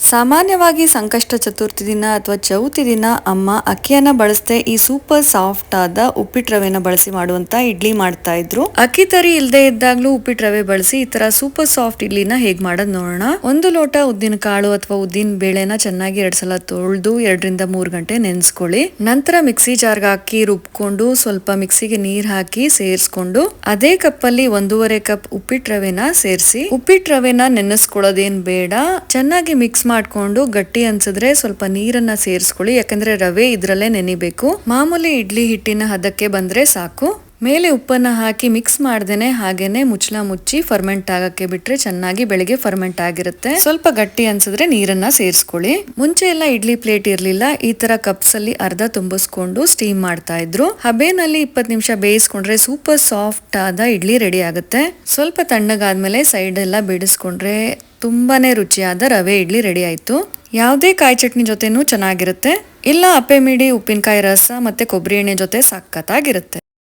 ಸಾಮಾನ್ಯವಾಗಿ ಸಂಕಷ್ಟ ಚತುರ್ಥಿ ದಿನ ಅಥವಾ ಚೌತಿ ದಿನ ಅಮ್ಮ ಅಕ್ಕಿಯನ್ನ ಬಳಸದೆ ಈ ಸೂಪರ್ ಸಾಫ್ಟ್ ಆದ ಉಪ್ಪಿಟ್ಟು ರವೆನ ಬಳಸಿ ಮಾಡುವಂತ ಇಡ್ಲಿ ಮಾಡ್ತಾ ಇದ್ರು. ಅಕ್ಕಿ ತರಿ ಇಲ್ಲದೆ ಇದ್ದಾಗ್ಲೂ ಉಪ್ಪಿಟ್ಟು ರವೆ ಬಳಸಿ ಈ ತರ ಸೂಪರ್ ಸಾಫ್ಟ್ ಇಡ್ಲಿನ ಹೇಗ್ ಮಾಡೋದ್ ನೋಡೋಣ. ಒಂದು ಲೋಟ ಉದ್ದಿನ ಕಾಳು ಅಥವಾ ಉದ್ದಿನ ಬೇಳೆನ ಚೆನ್ನಾಗಿ 2 ಸಲ ತೊಳೆದು 2 ರಿಂದ 3 ಗಂಟೆ ನೆನೆಸ್ಕೊಳ್ಳಿ. ನಂತರ ಮಿಕ್ಸಿ ಜಾರ್ಗೆ ಹಾಕಿ ರುಬ್ಕೊಂಡು ಸ್ವಲ್ಪ ಮಿಕ್ಸಿಗೆ ನೀರ್ ಹಾಕಿ ಸೇರಿಸ್ಕೊಂಡು ಅದೇ ಕಪ್ಪಲ್ಲಿ 1.5 ಕಪ್ ಉಪ್ಪಿಟ್ಟು ರವೆನ ಸೇರಿಸಿ ಉಪ್ಪಿಟ್ಟು ರವೆನ ನೆನೆಸ್ಕೊಳ್ಳೋದೇನ್ ಬೇಡ, ಚೆನ್ನಾಗಿ ಮಿಕ್ಸ್ ಮಾಡ್ಕೊಂಡು ಗಟ್ಟಿ ಅನ್ಸಿದ್ರೆ ಸ್ವಲ್ಪ ನೀರನ್ನ ಸೇರಿಸ್ಕೊಳ್ಳಿ. ಯಾಕಂದ್ರೆ ರವೆ ಇದ್ರಲ್ಲೇ ನೆನಿಬೇಕು. ಮಾಮೂಲಿ ಇಡ್ಲಿ ಹಿಟ್ಟಿನ ಹದಕ್ಕೆ ಬಂದ್ರೆ ಸಾಕು. ಮೇಲೆ ಉಪ್ಪನ್ನ ಹಾಕಿ ಮಿಕ್ಸ್ ಮಾಡ್ದೇನೆ ಹಾಗೇನೆ ಮುಚ್ಚಳ ಮುಚ್ಚಿ ಫರ್ಮೆಂಟ್ ಆಗಕ್ಕೆ ಬಿಟ್ರೆ ಚೆನ್ನಾಗಿ ಬೆಳಿಗ್ಗೆ ಫರ್ಮೆಂಟ್ ಆಗಿರುತ್ತೆ. ಸ್ವಲ್ಪ ಗಟ್ಟಿ ಅನ್ಸಿದ್ರೆ ನೀರನ್ನ ಸೇರಿಸ್ಕೊಳ್ಳಿ. ಮುಂಚೆ ಎಲ್ಲ ಇಡ್ಲಿ ಪ್ಲೇಟ್ ಇರ್ಲಿಲ್ಲ, ಈ ತರ ಕಪ್ಸ್ ಅಲ್ಲಿ ಅರ್ಧ ತುಂಬಿಸ್ಕೊಂಡು ಸ್ಟೀಮ್ ಮಾಡ್ತಾ ಇದ್ರು. ಹಬೆನಲ್ಲಿ 20 ನಿಮಿಷ ಬೇಯಿಸ್ಕೊಂಡ್ರೆ ಸೂಪರ್ ಸಾಫ್ಟ್ ಆದ ಇಡ್ಲಿ ರೆಡಿ ಆಗುತ್ತೆ. ಸ್ವಲ್ಪ ತಣ್ಣಗಾದ್ಮೇಲೆ ಸೈಡ್ ಎಲ್ಲ ಬಿಡಿಸ್ಕೊಂಡ್ರೆ ತುಂಬಾನೇ ರುಚಿಯಾದ ರವೆ ಇಡ್ಲಿ ರೆಡಿ ಆಯ್ತು. ಯಾವುದೇ ಕಾಯಿ ಚಟ್ನಿ ಜೊತೆನೂ ಚೆನ್ನಾಗಿರುತ್ತೆ, ಇಲ್ಲ ಅಪ್ಪೆ ಮಿಡಿ ಉಪ್ಪಿನಕಾಯಿ ರಸ ಮತ್ತೆ ಕೊಬ್ಬರಿ ಎಣ್ಣೆ ಜೊತೆ ಸಖತ್ತಾಗಿರುತ್ತೆ.